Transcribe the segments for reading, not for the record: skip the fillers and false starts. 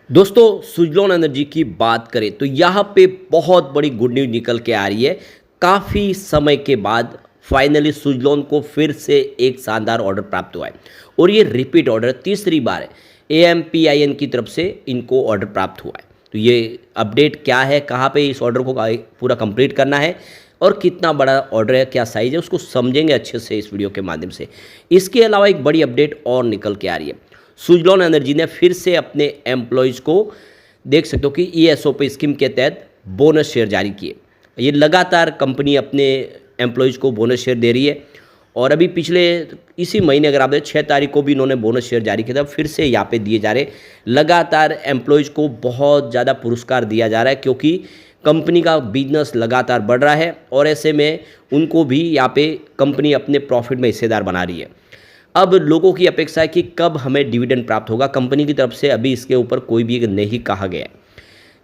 दोस्तों सुजलॉन एनर्जी की बात करें तो यहाँ पे बहुत बड़ी गुड न्यूज़ निकल के आ रही है। काफ़ी समय के बाद फाइनली सुजलॉन को फिर से एक शानदार ऑर्डर प्राप्त हुआ है और ये रिपीट ऑर्डर तीसरी बार है। AMPIN की तरफ से इनको ऑर्डर प्राप्त हुआ है। तो ये अपडेट क्या है, कहाँ पे इस ऑर्डर को पूरा कंप्लीट करना है और कितना बड़ा ऑर्डर है, क्या साइज़ है, उसको समझेंगे अच्छे से इस वीडियो के माध्यम से। इसके अलावा एक बड़ी अपडेट और निकल के आ रही है। सुजलॉन एनर्जी ने फिर से अपने एम्प्लॉयज़ को देख सकते हो कि ESOP स्कीम के तहत बोनस शेयर जारी किए। ये लगातार कंपनी अपने एम्प्लॉयज़ को बोनस शेयर दे रही है और अभी पिछले इसी महीने अगर आप देखें 6 तारीख को भी इन्होंने बोनस शेयर जारी किया था, फिर से यहाँ पे दिए जा रहे। लगातार एम्प्लॉयज़ को बहुत ज़्यादा पुरस्कार दिया जा रहा है क्योंकि कंपनी का बिजनेस लगातार बढ़ रहा है और ऐसे में उनको भी यहाँ पे कंपनी अपने प्रॉफिट में हिस्सेदार बना रही है। अब लोगों की अपेक्षा है कि कब हमें डिविडेंड प्राप्त होगा। कंपनी की तरफ से अभी इसके ऊपर कोई भी नहीं कहा गया है।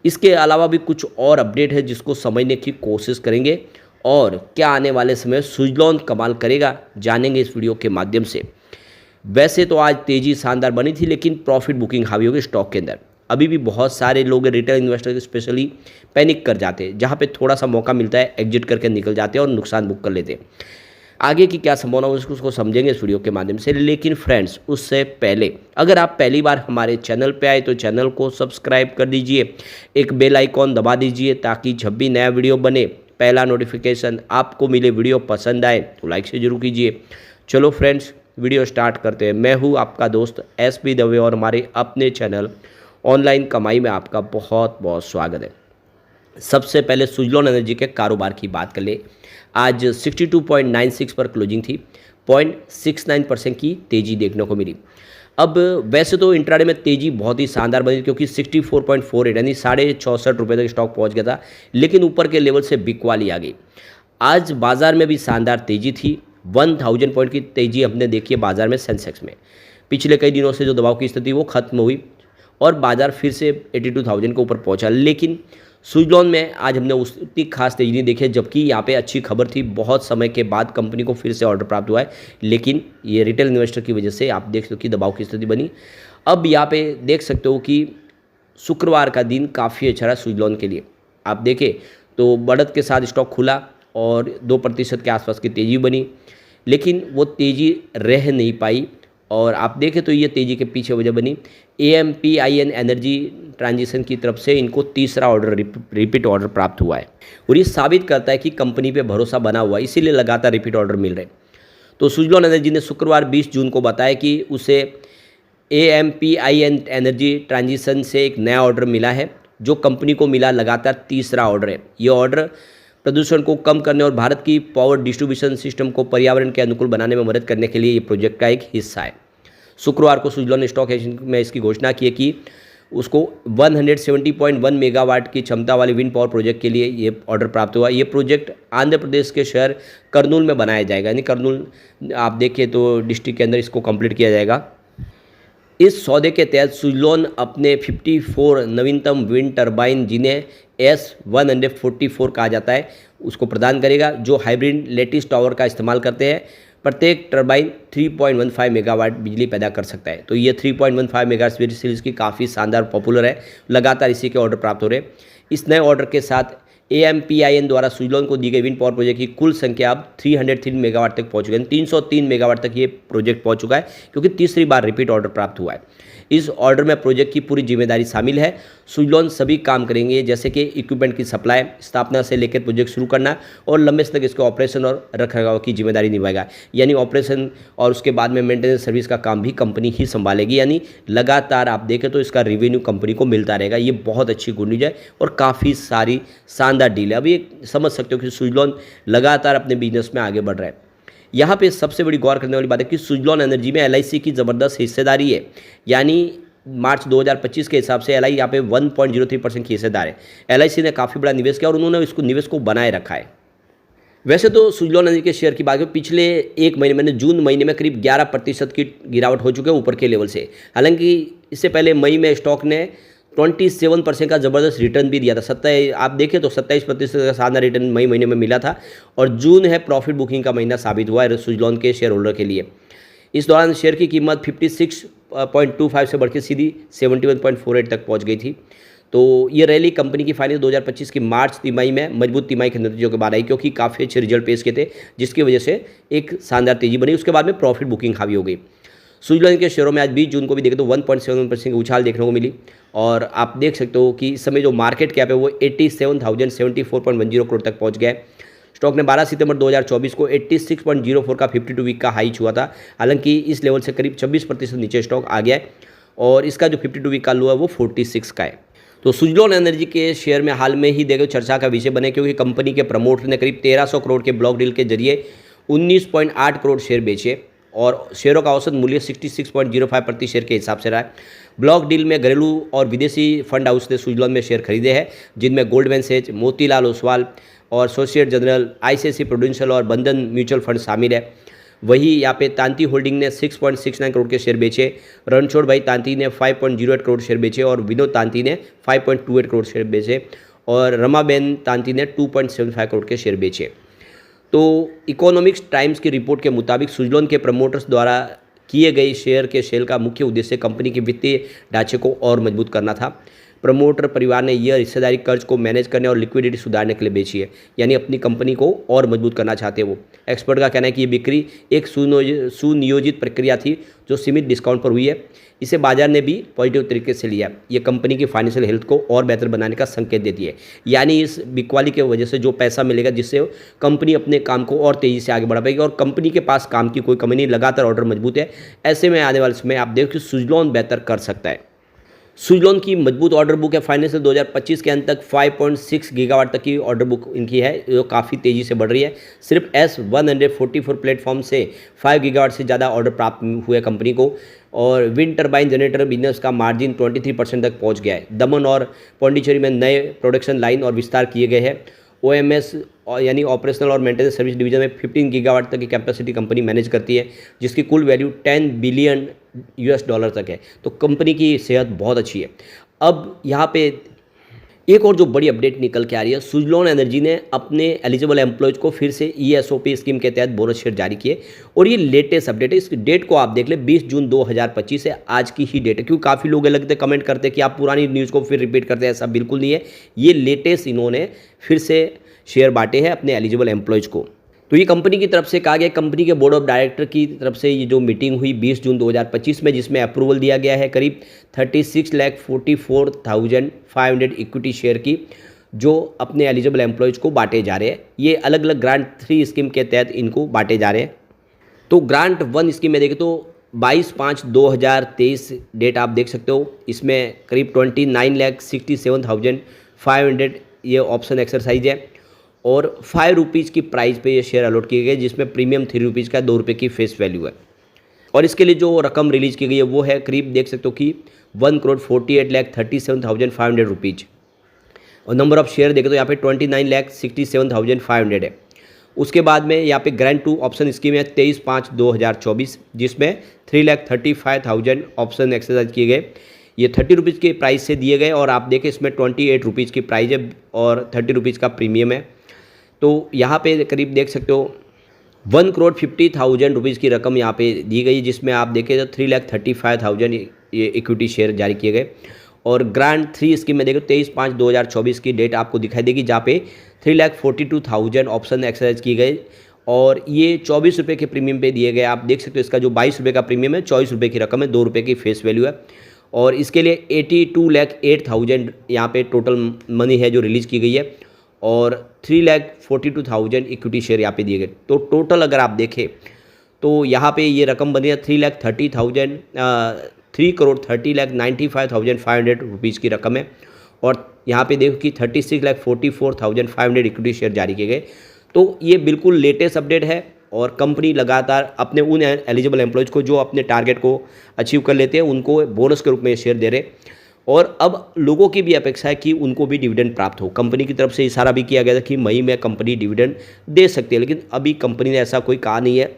इसके अलावा भी कुछ और अपडेट है जिसको समझने की कोशिश करेंगे और क्या आने वाले समय सुजलॉन कमाल करेगा, जानेंगे इस वीडियो के माध्यम से। वैसे तो आज तेज़ी शानदार बनी थी लेकिन प्रॉफिट बुकिंग हावी होगी स्टॉक के अंदर। अभी भी बहुत सारे लोग रिटेल इन्वेस्टर स्पेशली पैनिक कर जाते हैं, जहाँ पे थोड़ा सा मौका मिलता है एग्जिट करके निकल जाते हैं और नुकसान बुक कर लेते हैं। आगे की क्या संभावना है उसको समझेंगे इस वीडियो के माध्यम से। लेकिन फ्रेंड्स उससे पहले अगर आप पहली बार हमारे चैनल पे आए तो चैनल को सब्सक्राइब कर दीजिए, एक बेल आइकॉन दबा दीजिए ताकि जब भी नया वीडियो बने पहला नोटिफिकेशन आपको मिले। वीडियो पसंद आए तो लाइक से जरूर कीजिए। चलो फ्रेंड्स वीडियो स्टार्ट करते हैं। मैं हूँ आपका दोस्त SP दवे और हमारे अपने चैनल ऑनलाइन कमाई में आपका बहुत बहुत स्वागत है। सबसे पहले सुजलॉन एनर्जी के कारोबार की बात कर ले। आज 62.96 पर क्लोजिंग थी, 0.69% की तेज़ी देखने को मिली। अब वैसे तो इंट्राडे में तेज़ी बहुत ही शानदार बनी क्योंकि 64.48 यानी ₹64.5 तक स्टॉक पहुंच गया था, लेकिन ऊपर के लेवल से बिकवाली आ गई। आज बाजार में भी शानदार तेज़ी थी, 1000 पॉइंट की तेज़ी हमने देखी है बाजार में सेंसेक्स में। पिछले कई दिनों से जो दबाव की स्थिति वो खत्म हुई और बाजार फिर से 82,000 के ऊपर पहुंचा। लेकिन सुजलॉन में आज हमने उतनी खास तेजी नहीं देखी, जबकि यहाँ पे अच्छी खबर थी। बहुत समय के बाद कंपनी को फिर से ऑर्डर प्राप्त हुआ है, लेकिन ये रिटेल इन्वेस्टर की वजह से आप देख सकते हो कि दबाव की स्थिति बनी। अब यहाँ पे देख सकते हो कि शुक्रवार का दिन काफ़ी अच्छा रहा सुजलॉन के लिए। आप देखें तो बढ़त के साथ स्टॉक खुला और 2% के आसपास की तेज़ी बनी, लेकिन वो तेज़ी रह नहीं पाई। और आप देखें तो ये तेज़ी के पीछे वजह बनी AMPIN एनर्जी ट्रांजिशन की तरफ से इनको तीसरा ऑर्डर रिपीट ऑर्डर प्राप्त हुआ है और ये साबित करता है कि कंपनी पे भरोसा बना हुआ है, इसीलिए लगातार रिपीट ऑर्डर मिल रहे हैं। तो सुजलॉन एनर्जी ने शुक्रवार 20 जून को बताया कि उसे AMPIN एनर्जी ट्रांजिशन से एक नया ऑर्डर मिला है, जो कंपनी को मिला लगातार तीसरा ऑर्डर है। ये ऑर्डर प्रदूषण को कम करने और भारत की पावर डिस्ट्रीब्यूशन सिस्टम को पर्यावरण के अनुकूल बनाने में मदद करने के लिए ये प्रोजेक्ट का एक हिस्सा है। शुक्रवार को सुजलॉन ने स्टॉक एक्सचेंज में इसकी घोषणा की है कि उसको 170.1 मेगावाट की क्षमता वाले विंड पावर प्रोजेक्ट के लिए ये ऑर्डर प्राप्त हुआ। ये प्रोजेक्ट आंध्र प्रदेश के शहर कर्नूल में बनाया जाएगा, यानी कर्नूल आप देखें तो डिस्ट्रिक्ट के अंदर इसको कंप्लीट किया जाएगा। इस सौदे के तहत सुजलॉन अपने 54 नवीनतम विंड टर्बाइन, जिन्हें S144 कहा जाता है, उसको प्रदान करेगा, जो हाइब्रिड लेटिस टावर का इस्तेमाल करते हैं। प्रत्येक टर्बाइन 3.15 मेगावाट बिजली पैदा कर सकता है। तो ये 3.15 मेगावाट सीरीज की काफ़ी शानदार पॉपुलर है, लगातार इसी के ऑर्डर प्राप्त हो रहे हैं। इस नए ऑर्डर के साथ AMPIN द्वारा सुजलॉन को दी गई विंड पावर प्रोजेक्ट की कुल संख्या अब 303 मेगावाट तक पहुंच चुकी है। 303 मेगावाट तक ये प्रोजेक्ट पहुंच चुका है क्योंकि तीसरी बार रिपीट ऑर्डर प्राप्त हुआ है। इस ऑर्डर में प्रोजेक्ट की पूरी जिम्मेदारी शामिल है। सुजलॉन सभी काम करेंगे, जैसे कि इक्विपमेंट की सप्लाई, स्थापना से लेकर प्रोजेक्ट शुरू करना और लंबे समय तक इसके ऑपरेशन और रखरखाव की जिम्मेदारी निभाएगा। यानी ऑपरेशन और उसके बाद में मेंटेनेंस सर्विस का काम भी कंपनी ही संभालेगी। यानी लगातार आप देखें तो इसका रेवेन्यू कंपनी को मिलता रहेगा। ये बहुत अच्छी गुड न्यूज़ है और काफ़ी सारी शानदार डील है। अब ये समझ सकते हो कि सुजलॉन लगातार अपने बिजनेस में आगे बढ़ रहा है। यहाँ पे सबसे बड़ी गौर करने वाली बात है कि सुजलॉन एनर्जी में LIC की ज़बरदस्त हिस्सेदारी है। यानी मार्च 2025 के हिसाब से LIC यहाँ पे 1.03% की हिस्सेदार है। LIC ने काफ़ी बड़ा निवेश किया और उन्होंने इसको निवेश को बनाए रखा है। वैसे तो सुजलॉन एनर्जी के शेयर की बात करें, पिछले एक महीने में जून महीने में करीब 11% की गिरावट हो चुकी है ऊपर के लेवल से। हालांकि इससे पहले मई में स्टॉक ने 27% का ज़बरदस्त रिटर्न भी दिया था। आप देखें तो 27% का शानदार रिटर्न मई महीने में मिला था और जून है प्रॉफिट बुकिंग का महीना साबित हुआ है सुजलॉन के शेयर होल्डर के लिए। इस दौरान शेयर की कीमत 0.25 से बढ़ के सीधी 71.48 तक पहुंच गई थी। तो ये रैली कंपनी की फाइनेंस 2025 की मार्च तिमाही में मजबूत तिमाही के नतीजों के बाद आई, क्योंकि काफ़ी अच्छे रिजल्ट पेश किए थे, जिसकी वजह से एक शानदार तेजी बनी। उसके बाद में प्रॉफिट बुकिंग हावी हो गई। स्विट्जरलैंड के शेयरों में आज 20 जून को भी देखें तो 1.7% की उछाल देखने को मिली, और आप देख सकते हो कि इस समय जो मार्केट कैप है वो 87,074.10 करोड़ तक पहुंच गया है। स्टॉक ने 12 सितंबर 2024 को 86.04 का 52 वीक का हाई छुआ था। हालांकि इस लेवल से करीब 26% नीचे स्टॉक आ गया है, और इसका जो 52 वीक का लो है वो 46 का है। तो सुजलॉन एनर्जी के शेयर में हाल में ही देखो चर्चा का विषय बने, क्योंकि कंपनी के प्रमोटर ने करीब 1300 करोड़ के ब्लॉक डील के जरिए 19.8 करोड़ शेयर बेचे, और शेयरों का औसत मूल्य 66.05 प्रति शेयर के हिसाब से रहा है। ब्लॉक डील में घरेलू और विदेशी फंड हाउस ने सुजलॉन में शेयर खरीदे हैं, जिनमें गोल्डमैन सैच, मोतीलाल ओसवाल और सोसिएट जनरल, आईसीआईसीआई प्रूडेंशियल और बंधन म्यूचुअल फंड शामिल है। वही यहाँ पे तांती होल्डिंग ने 6.69 करोड़ के शेयर बेचे, रणछोड़ भाई तांती ने 5.08 करोड़ शेयर बेचे, और विनोद तांती ने 5.28 करोड़ शेयर बेचे, और रमाबेन तांती ने 2.75 करोड़ के शेयर बेचे। तो इकोनॉमिक्स टाइम्स की रिपोर्ट के मुताबिक सुजलॉन के प्रमोटर्स द्वारा किए गए शेयर के सेल का मुख्य उद्देश्य कंपनी के वित्तीय ढांचे को और मजबूत करना था। प्रमोटर परिवार ने यह हिस्सेदारी कर्ज को मैनेज करने और लिक्विडिटी सुधारने के लिए बेची है, यानी अपनी कंपनी को और मजबूत करना चाहते हैं वो। एक्सपर्ट का कहना है कि ये बिक्री एक सुनियोजित प्रक्रिया थी जो सीमित डिस्काउंट पर हुई है। इसे बाजार ने भी पॉजिटिव तरीके से लिया। ये कंपनी की फाइनेंशियल हेल्थ को और बेहतर बनाने का संकेत देती है, यानी इस बिकवाली की वजह से जो पैसा मिलेगा, जिससे कंपनी अपने काम को और तेज़ी से आगे बढ़ा पाएगी, और कंपनी के पास काम की कोई कमी नहीं, लगातार ऑर्डर मजबूत है। ऐसे में आने वाले समय आप देखो कि सुजलॉन बेहतर कर सकता है। सुजलॉन की मजबूत ऑर्डर बुक है। फाइनेंशियल 2025 के अंत तक 5.6 गीगावाट तक की ऑर्डर बुक इनकी है, जो काफ़ी तेज़ी से बढ़ रही है। सिर्फ S144 प्लेटफॉर्म से 5 गीगावाट से ज़्यादा ऑर्डर प्राप्त हुए कंपनी को, और विंड टर्बाइन जनरेटर बिजनेस का मार्जिन 23% तक पहुंच गया है। दमन और पौंडीचेरी में नए प्रोडक्शन लाइन और विस्तार किए गए हैं। OMS यानी ऑपरेशनल और मेंटेनेंस सर्विस डिवीजन में 15 गीगावाट तक की कैपेसिटी कंपनी मैनेज करती है, जिसकी कुल वैल्यू $10 बिलियन तक है। तो कंपनी की सेहत बहुत अच्छी है। अब यहाँ पे एक और जो बड़ी अपडेट निकल के आ रही है, सुजलॉन एनर्जी ने अपने एलिजिबल एम्प्लॉयज को फिर से ESOP स्कीम के तहत बोनस शेयर जारी किए, और ये लेटेस्ट अपडेट है। इस डेट को आप देख ले, 20 जून 2025 है, आज की ही डेट है। क्योंकि काफ़ी लोग लगते कमेंट करते हैं कि आप पुरानी न्यूज़ को फिर रिपीट करते हैं, ऐसा बिल्कुल नहीं है। ये लेटेस्ट इन्होंने फिर से शेयर बांटे हैं अपने एलिजिबल एम्प्लॉयज को। तो ये कंपनी की तरफ से कहा गया, कंपनी के बोर्ड ऑफ डायरेक्टर की तरफ से ये जो मीटिंग हुई 20 जून 2025 में, जिसमें अप्रूवल दिया गया है करीब 36,44,500 इक्विटी शेयर की, जो अपने एलिजिबल एम्प्लॉयज को बांटे जा रहे हैं। ये अलग अलग ग्रांट 3 स्कीम के तहत इनको बांटे जा रहे हैं। तो ग्रांट 1 स्कीम में देखें तो 22/5/2023 डेट आप देख सकते हो। इसमें करीब 29,67,500 ये ऑप्शन एक्सरसाइज है, और 5 रुपीज़ की प्राइस पे ये शेयर अलॉट किए गए, जिसमें प्रीमियम 3 रुपीज़ का 2 रुपये की फेस वैल्यू है। और इसके लिए जो रकम रिलीज की गई है वो है करीब देख सकते हो कि 1,48,37,500 रुपीज़, और नंबर ऑफ शेयर देखें तो यहाँ पे 29,67,500 है। उसके बाद में यहाँ पे ग्रांट 2 ऑप्शन स्कीम है 23/5/2024, जिसमें 3,35,000 ऑप्शन एक्सरसाइज किए गए। ये 30 रुपीज़ के प्राइस से दिए गए, और आप देखें इसमें 28 रुपीज़ की प्राइस है और 30 रुपीज़ का प्रीमियम है। तो यहाँ पे करीब देख सकते हो 1,50,00,000 रुपीज़ की रकम यहाँ पे दी गई, जिसमें आप देखें तो 3,35,000 ये इक्विटी शेयर जारी किए गए। और ग्रांट 3 स्कीम में देखो 23/5/2024 की डेट आपको दिखाई देगी, जहाँ पे 3,42,000 ऑप्शन एक्सरसाइज किए गए, और ये 24 रुपये के प्रीमियम पे दिए गए। आप देख सकते हो इसका जो 22 रुपये का प्रीमियम है, 24 रुपये की रकम है, 2 रुपये की फेस वैल्यू है। और इसके लिए 82,08,000 यहाँ पे टोटल मनी है जो रिलीज़ की गई है, और 3,42,000 इक्विटी शेयर यहाँ पे दिए गए। तो टोटल अगर आप देखें तो यहाँ पे ये रकम बनी है 3,30,95,500 रुपीज़ की रकम है, और यहाँ पे देखो कि 36,44,500 इक्विटी शेयर जारी किए गए। तो ये बिल्कुल लेटेस्ट अपडेट है, और कंपनी लगातार अपने उन एलिजिबल एम्प्लॉयज़ को जो अपने टारगेट को अचीव कर लेते हैं, उनको बोनस के रूप में शेयर दे रहे, और अब लोगों की भी अपेक्षा है कि उनको भी डिविडेंड प्राप्त हो। कंपनी की तरफ से इशारा भी किया गया था कि मई में कंपनी डिविडेंड दे सकती है, लेकिन अभी कंपनी ने ऐसा कोई कहा नहीं है।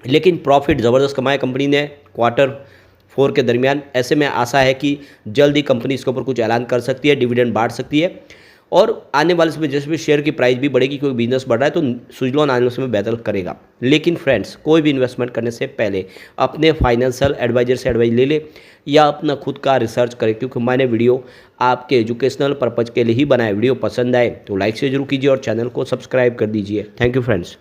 लेकिन प्रॉफिट ज़बरदस्त कमाया कंपनी ने Q4 के दरमियान। ऐसे में आशा है कि जल्द ही कंपनी इसके ऊपर कुछ ऐलान कर सकती है, डिविडेंड बांट सकती है। और आने वाले समय जैसे भी शेयर की प्राइस भी बढ़ेगी क्योंकि बिजनेस बढ़ रहा है तो सुजलॉन आने वाले समय बेहतर करेगा। लेकिन फ्रेंड्स, कोई भी इन्वेस्टमेंट करने से पहले अपने फाइनेंशियल एडवाइजर से एडवाइस ले ले या अपना खुद का रिसर्च करें, क्योंकि मैंने वीडियो आपके एजुकेशनल पर्पज़ के लिए ही बनाया। वीडियो पसंद आए तो लाइक से जरूर कीजिए और चैनल को सब्सक्राइब कर दीजिए। Thank you friends.